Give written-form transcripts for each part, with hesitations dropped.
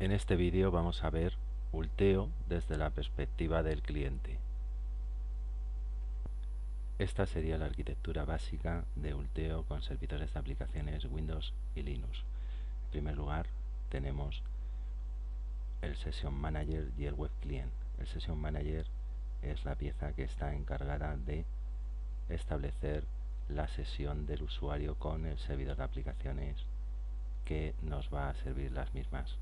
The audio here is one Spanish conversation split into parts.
En este vídeo vamos a ver Ulteo desde la perspectiva del cliente. Esta sería la arquitectura básica de Ulteo con servidores de aplicaciones Windows y Linux. En primer lugar tenemos el Session Manager y el Web Client. El Session Manager es la pieza que está encargada de establecer la sesión del usuario con el servidor de aplicaciones que nos va a servir las mismas.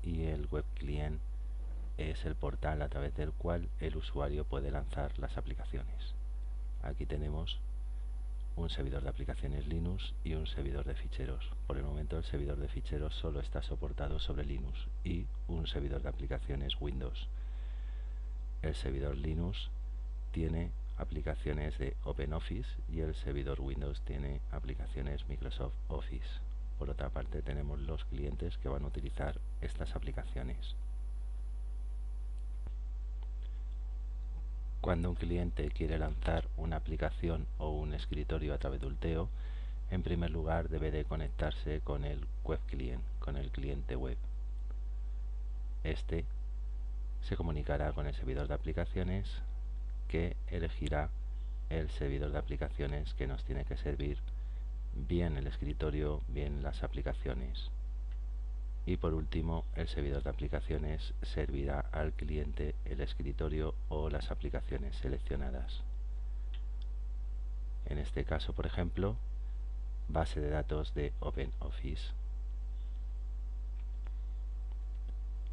Y el Web Client es el portal a través del cual el usuario puede lanzar las aplicaciones. Aquí tenemos un servidor de aplicaciones Linux y un servidor de ficheros. Por el momento el servidor de ficheros solo está soportado sobre Linux y un servidor de aplicaciones Windows. El servidor Linux tiene aplicaciones de OpenOffice y el servidor Windows tiene aplicaciones Microsoft Office. Por otra parte tenemos los clientes que van a utilizar estas aplicaciones. Cuando un cliente quiere lanzar una aplicación o un escritorio a través de Ulteo, en primer lugar debe de conectarse con el Web Client, con el cliente web. Este se comunicará con el servidor de aplicaciones que elegirá el servidor de aplicaciones que nos tiene que servir, bien el escritorio, bien las aplicaciones. Y por último, el servidor de aplicaciones servirá al cliente el escritorio o las aplicaciones seleccionadas. En este caso, por ejemplo, base de datos de OpenOffice.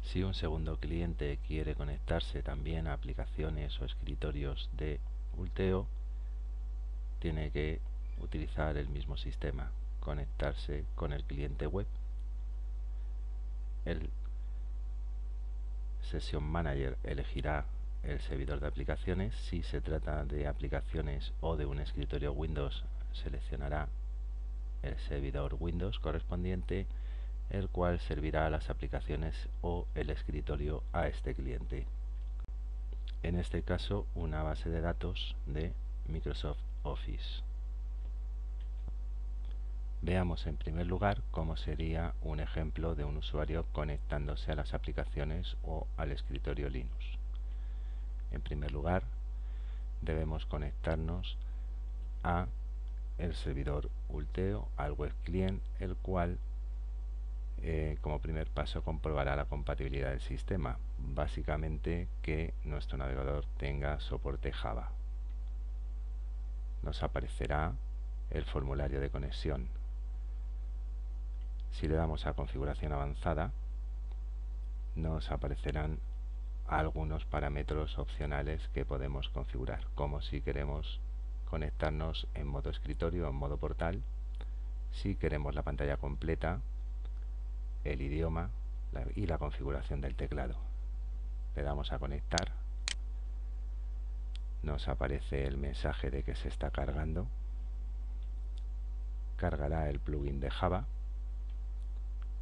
Si un segundo cliente quiere conectarse también a aplicaciones o escritorios de Ulteo, tiene que utilizar el mismo sistema, conectarse con el cliente web. El Session Manager elegirá el servidor de aplicaciones. Si se trata de aplicaciones o de un escritorio Windows, seleccionará el servidor Windows correspondiente, el cual servirá a las aplicaciones o el escritorio a este cliente. En este caso, una base de datos de Microsoft Office. Veamos en primer lugar cómo sería un ejemplo de un usuario conectándose a las aplicaciones o al escritorio Linux. En primer lugar, debemos conectarnos a el servidor Ulteo, al web client, el cual como primer paso comprobará la compatibilidad del sistema, básicamente que nuestro navegador tenga soporte Java. Nos aparecerá el formulario de conexión. Si le damos a configuración avanzada, nos aparecerán algunos parámetros opcionales que podemos configurar, como si queremos conectarnos en modo escritorio o en modo portal, si queremos la pantalla completa, el idioma y la configuración del teclado. Le damos a conectar, nos aparece el mensaje de que se está cargando, cargará el plugin de Java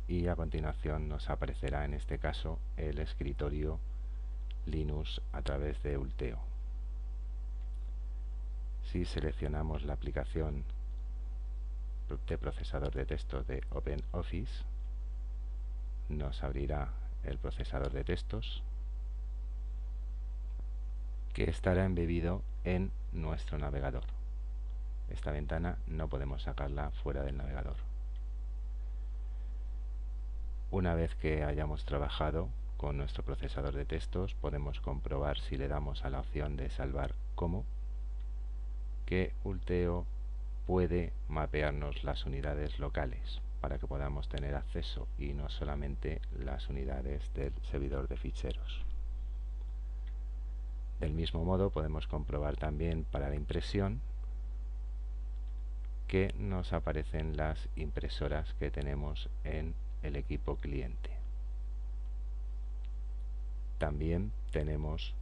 y a continuación nos aparecerá en este caso el escritorio Linux a través de Ulteo. Si seleccionamos la aplicación de procesador de texto de OpenOffice, nos abrirá el procesador de textos que estará embebido en nuestro navegador. Esta ventana no podemos sacarla fuera del navegador. Una vez que hayamos trabajado con nuestro procesador de textos, podemos comprobar, si le damos a la opción de salvar como, que Ulteo puede mapearnos las unidades locales para que podamos tener acceso y no solamente las unidades del servidor de ficheros. Del mismo modo podemos comprobar también para la impresión que nos aparecen las impresoras que tenemos en el equipo cliente. También tenemos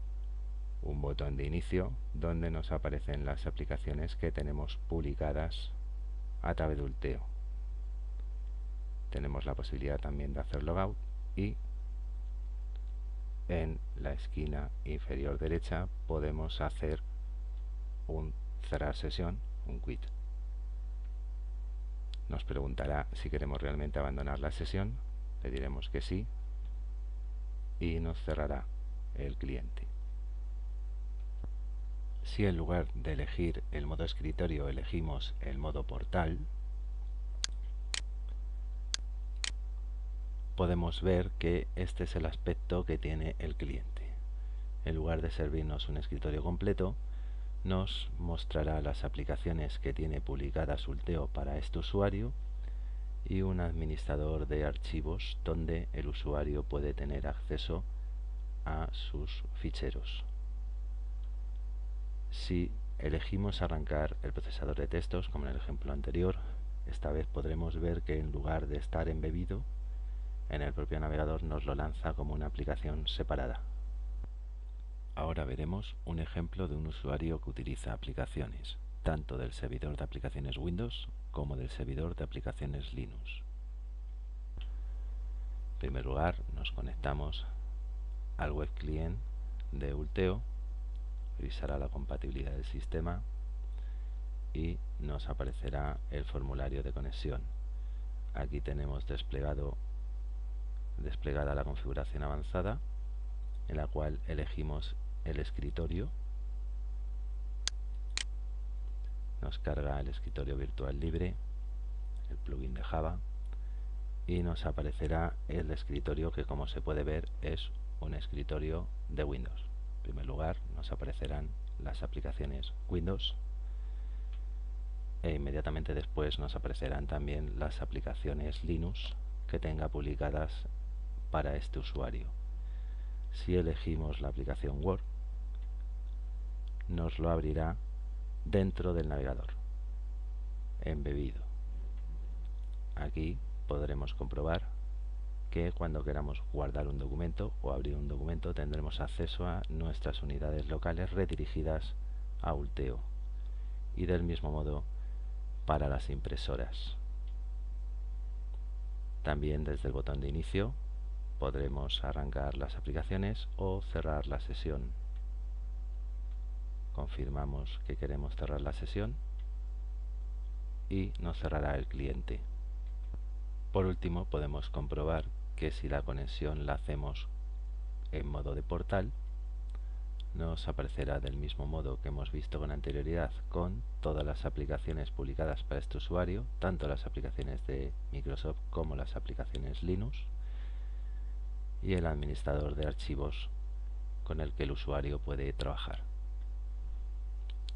un botón de inicio donde nos aparecen las aplicaciones que tenemos publicadas a través de Ulteo. Tenemos la posibilidad también de hacer logout y en la esquina inferior derecha podemos hacer un cerrar sesión, un quit. Nos preguntará si queremos realmente abandonar la sesión, le diremos que sí y nos cerrará el cliente. Si en lugar de elegir el modo escritorio elegimos el modo portal, podemos ver que este es el aspecto que tiene el cliente. En lugar de servirnos un escritorio completo, nos mostrará las aplicaciones que tiene publicadas Ulteo para este usuario y un administrador de archivos donde el usuario puede tener acceso a sus ficheros. Si elegimos arrancar el procesador de textos, como en el ejemplo anterior, esta vez podremos ver que en lugar de estar embebido en el propio navegador nos lo lanza como una aplicación separada. Ahora veremos un ejemplo de un usuario que utiliza aplicaciones tanto del servidor de aplicaciones Windows como del servidor de aplicaciones Linux. En primer lugar, nos conectamos al web client de Ulteo, revisará la compatibilidad del sistema y nos aparecerá el formulario de conexión. Aquí tenemos desplegada la configuración avanzada, en la cual elegimos el escritorio. Nos carga el escritorio virtual libre, el plugin de Java, y nos aparecerá el escritorio que, como se puede ver, es un escritorio de Windows. En primer lugar nos aparecerán las aplicaciones Windows e inmediatamente después nos aparecerán también las aplicaciones Linux que tenga publicadas para este usuario. Si elegimos la aplicación Word, nos lo abrirá dentro del navegador, embebido. Aquí podremos comprobar que cuando queramos guardar un documento o abrir un documento tendremos acceso a nuestras unidades locales redirigidas a Ulteo, y del mismo modo para las impresoras. También desde el botón de inicio podremos arrancar las aplicaciones o cerrar la sesión. Confirmamos que queremos cerrar la sesión y nos cerrará el cliente. Por último, podemos comprobar que si la conexión la hacemos en modo de portal, nos aparecerá del mismo modo que hemos visto con anterioridad, con todas las aplicaciones publicadas para este usuario, tanto las aplicaciones de Microsoft como las aplicaciones Linux, y el administrador de archivos con el que el usuario puede trabajar.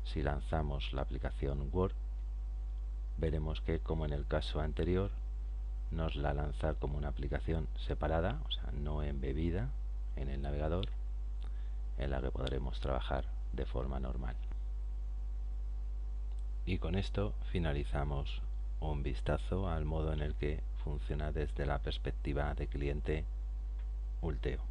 Si lanzamos la aplicación Word, veremos que, como en el caso anterior, nos la lanza como una aplicación separada, o sea, no embebida en el navegador, en la que podremos trabajar de forma normal. Y con esto finalizamos un vistazo al modo en el que funciona desde la perspectiva de cliente Ulteo.